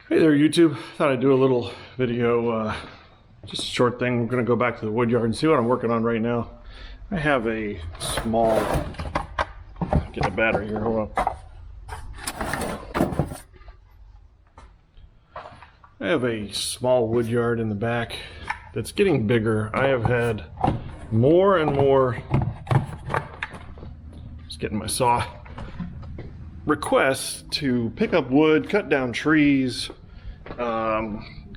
Hey there, YouTube. Thought I'd do a little video, just a short thing. We're going to go back to the wood yard and see what I'm working on right now. I have a small, get a battery here, hold on. I have a small wood yard in the back that's getting bigger. I have had more and more, just getting my saw, requests to pick up wood, cut down trees,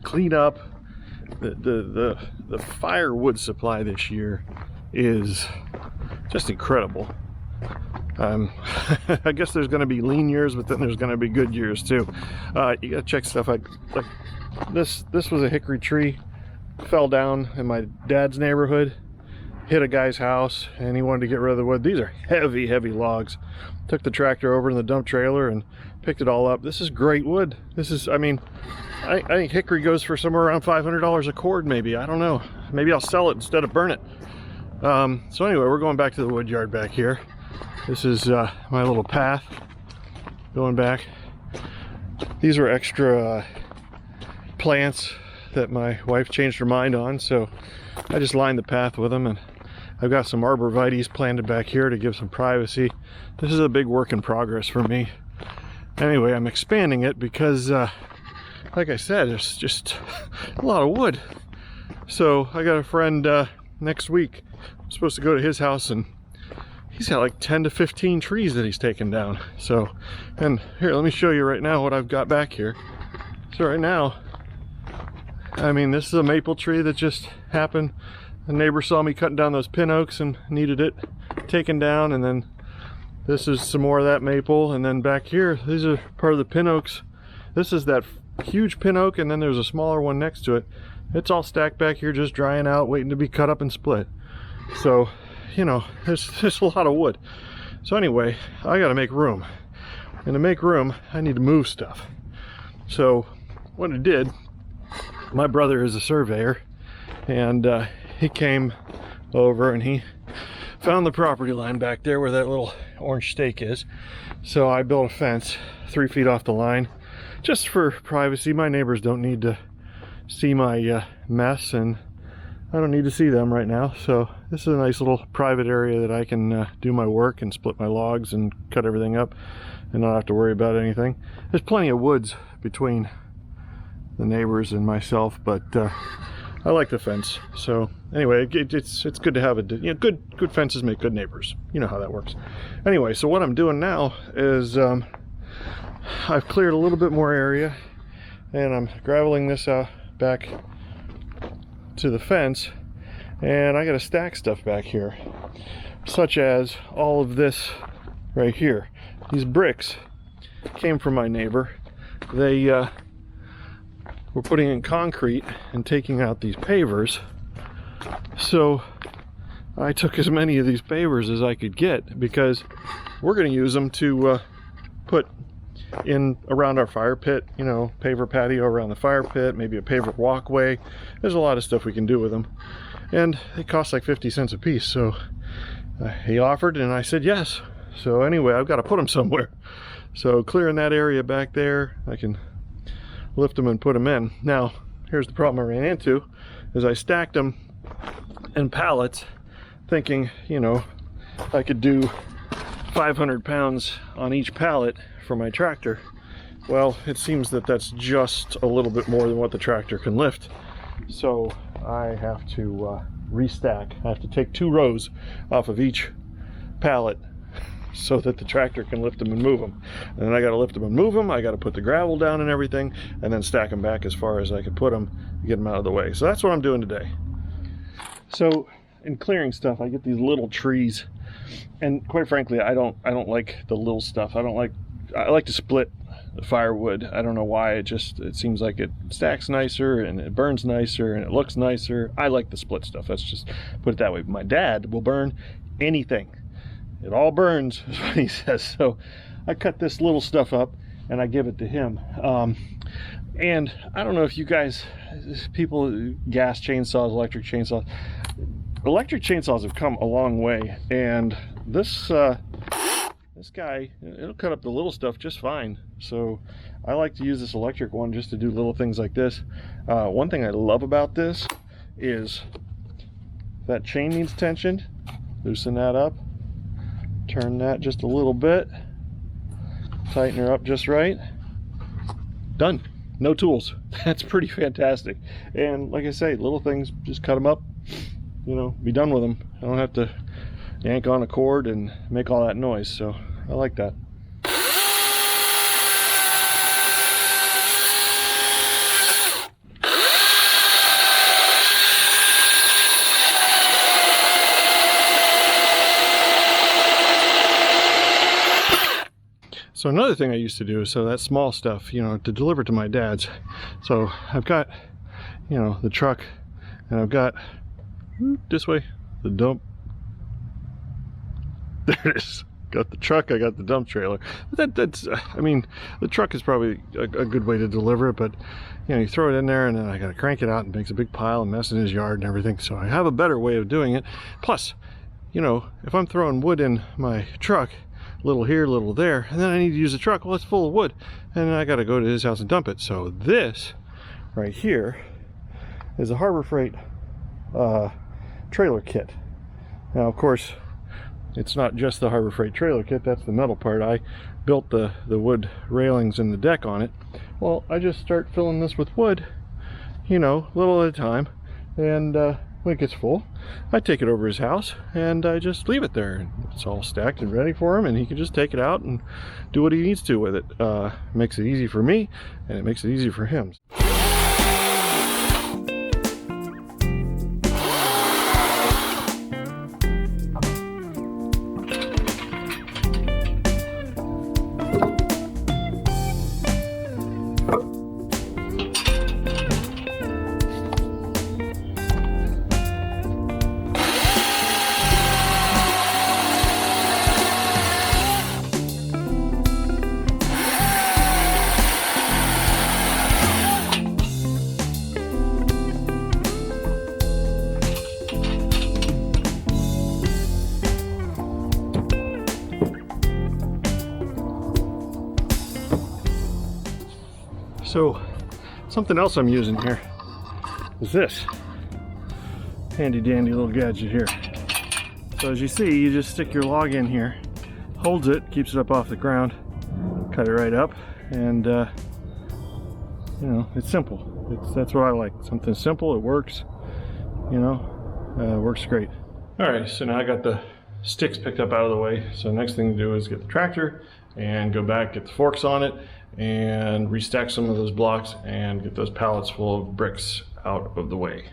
clean up. The firewood supply this year is just incredible. I guess there's going to be lean years, but then there's going to be good years too. You got to check stuff like this. This was a hickory tree, fell down in my dad's neighborhood, hit a guy's house, and he wanted to get rid of the wood. These are heavy logs. Took the tractor over in the dump trailer and picked it all up. This is great wood. This is, I mean, I think hickory goes for somewhere around $500 a cord, maybe. I don't know. Maybe I'll sell it instead of burn it. So anyway, we're going back to the wood yard back here. This is my little path going back. These were extra plants that my wife changed her mind on, so I just lined the path with them, and I've got some arborvitaes planted back here to give some privacy. This is a big work in progress for me. Anyway, I'm expanding it because, like I said, it's just a lot of wood. So I got a friend next week. I'm supposed to go to his house, and he's got like 10 to 15 trees that he's taken down. So, and here, let me show you right now what I've got back here. So right now, I mean, this is a maple tree that just happened. The neighbor saw me cutting down those pin oaks and needed it taken down, and then this is some more of that maple, and then back here, these are part of the pin oaks. This is that huge pin oak, and then there's a smaller one next to it. It's all stacked back here, just drying out, waiting to be cut up and split. So, you know, there's a lot of wood. So anyway, I gotta make room. And to make room, I need to move stuff. So what I did, my brother is a surveyor, and he came over and he found the property line back there where that little orange stake is. So I built a fence 3 feet off the line just for privacy. My neighbors don't need to see my mess, and I don't need to see them right now. So this is a nice little private area that I can do my work and split my logs and cut everything up and not have to worry about anything. There's plenty of woods between the neighbors and myself, but I like the fence. So anyway, it's good to have a, you know, good fences make good neighbors. You know how that works. Anyway, so what I'm doing now is I've cleared a little bit more area, and I'm graveling this out back to the fence, and I got to stack stuff back here, such as all of this right here. These bricks came from my neighbor. They were putting in concrete and taking out these pavers, so I took as many of these pavers as I could get, because we're going to use them to put in around our fire pit, you know, paver patio around the fire pit, maybe a paver walkway. There's a lot of stuff we can do with them, and they cost like 50 cents a piece. So he offered, and I said yes. So anyway, I've got to put them somewhere. So clearing that area back there, I can lift them and put them in. Now, here's the problem I ran into, is I stacked them in pallets, thinking, you know, I could do 500 pounds on each pallet for my tractor. Well, it seems that that's just a little bit more than what the tractor can lift. So I have to restack. I have to take 2 rows off of each pallet so that the tractor can lift them and move them. And then I got to lift them and move them. I got to put the gravel down and everything, and then stack them back as far as I could put them to get them out of the way. So that's what I'm doing today. So in clearing stuff, I get these little trees, and quite frankly, I don't like the little stuff. I like to split the firewood. I don't know why. It seems like it stacks nicer and it burns nicer and it looks nicer. I like the split stuff. Let's just put it that way. My dad will burn anything. It all burns, is what he says. So I cut this little stuff up and I give it to him. And I don't know if you guys, people, gas chainsaws, electric chainsaws. Electric chainsaws have come a long way, and this this guy, it'll cut up the little stuff just fine. So I like to use this electric one just to do little things like this. One thing I love about this is that chain needs tensioned. Loosen that up, turn that just a little bit, tighten her up just right. Done. No tools. That's pretty fantastic. And like I say, little things, just cut them up, you know, be done with them. I don't have to yank on a cord and make all that noise, so I like that. So another thing I used to do, so that small stuff, you know, to deliver to my dad's. So I've got, you know, the truck, and I've got, this way, the dump. There it is. Got the truck, I got the dump trailer. But that's, I mean, the truck is probably a good way to deliver it, but, you know, you throw it in there and then I gotta crank it out and it makes a big pile and mess in his yard and everything. So I have a better way of doing it. Plus, you know, if I'm throwing wood in my truck, little here, little there, and then I need to use the truck, well, it's full of wood, and then I got to go to his house and dump it. So this right here is a Harbor Freight trailer kit. Now, of course, it's not just the Harbor Freight trailer kit, that's the metal part. I built the wood railings and the deck on it. Well, I just start filling this with wood, you know, little at a time, and when it gets full, I take it over his house and I just leave it there. It's all stacked and ready for him, and he can just take it out and do what he needs to with it. Makes it easy for me, and it makes it easy for him. So something else I'm using here is this handy dandy little gadget here. So as you see, you just stick your log in here, holds it, keeps it up off the ground, cut it right up, and you know, it's simple. That's what I like. Something simple, it works, you know, works great. All right, so now I got the sticks picked up out of the way. So next thing to do is get the tractor and go back, get the forks on it, and restack some of those blocks and get those pallets full of bricks out of the way.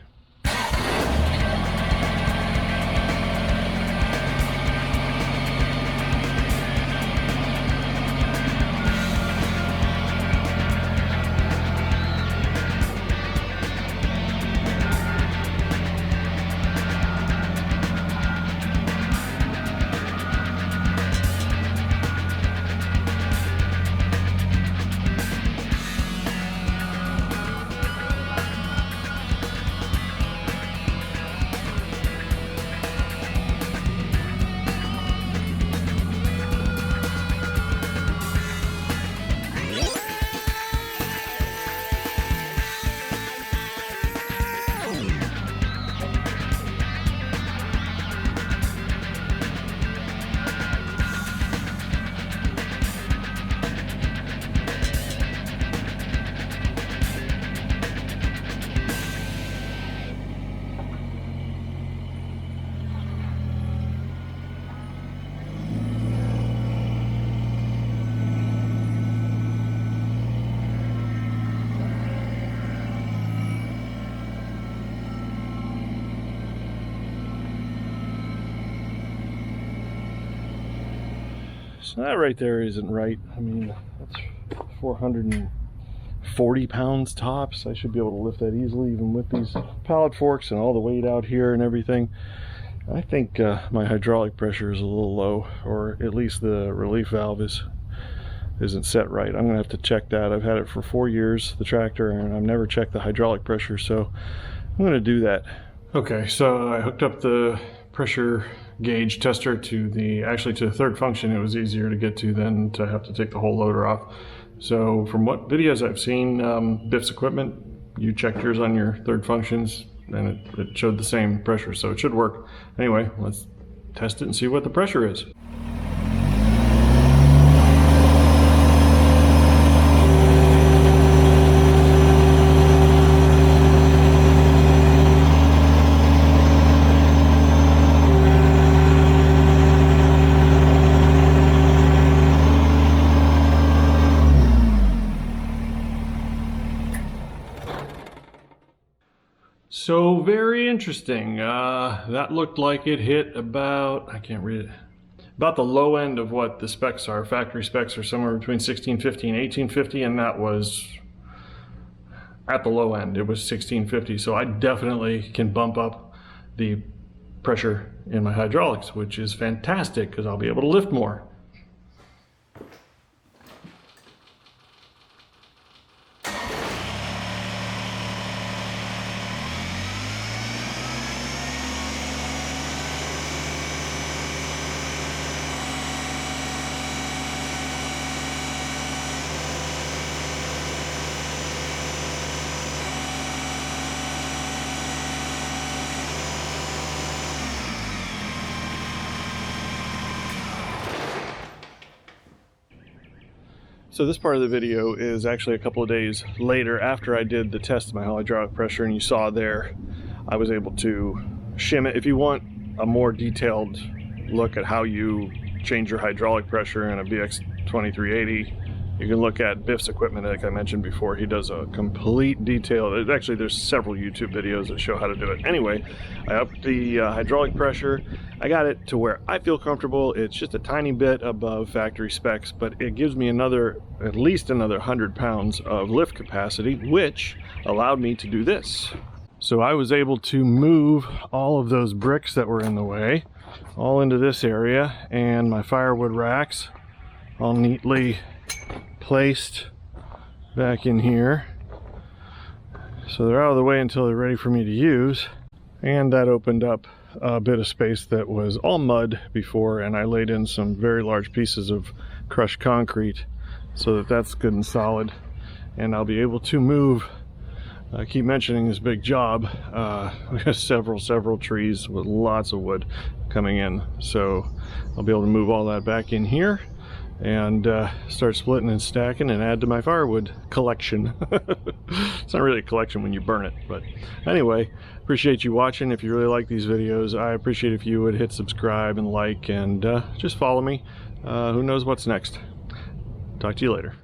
So that right there isn't right. I mean, that's 440 pounds tops. I should be able to lift that easily, even with these pallet forks and all the weight out here and everything. I think my hydraulic pressure is a little low, or at least the relief valve isn't set right. I'm gonna have to check that. I've had it for 4 years, the tractor, and I've never checked the hydraulic pressure, so I'm gonna do that. Okay, so I hooked up the pressure gauge tester to the third function, it was easier to get to than to have to take the whole loader off. So from what videos I've seen, Biff's equipment, you checked yours on your third functions and it showed the same pressure, so it should work. Anyway, let's test it and see what the pressure is. So very interesting. That looked like it hit about, I can't read it, about the low end of what the specs are. Factory specs are somewhere between 1650 and 1850, and that was at the low end. It was 1650, so I definitely can bump up the pressure in my hydraulics, which is fantastic because I'll be able to lift more. So this part of the video is actually a couple of days later after I did the test of my hydraulic pressure, and you saw there I was able to shim it. If you want a more detailed look at how you change your hydraulic pressure in a BX2380, you can look at Biff's equipment, like I mentioned before. He does a complete detail. Actually, there's several YouTube videos that show how to do it. Anyway, I upped the hydraulic pressure. I got it to where I feel comfortable. It's just a tiny bit above factory specs, but it gives me at least another 100 pounds of lift capacity, which allowed me to do this. So I was able to move all of those bricks that were in the way all into this area, and my firewood racks all neatly placed back in here, so they're out of the way until they're ready for me to use. And that opened up a bit of space that was all mud before, and I laid in some very large pieces of crushed concrete so that that's good and solid, and I'll be able to move. I keep mentioning this big job. We have several trees with lots of wood coming in, so I'll be able to move all that back in here and start splitting and stacking and add to my firewood collection. It's not really a collection when you burn it, but anyway, appreciate you watching. If you really like these videos, I appreciate if you would hit subscribe and like, and just follow me. Who knows what's next. Talk to you later.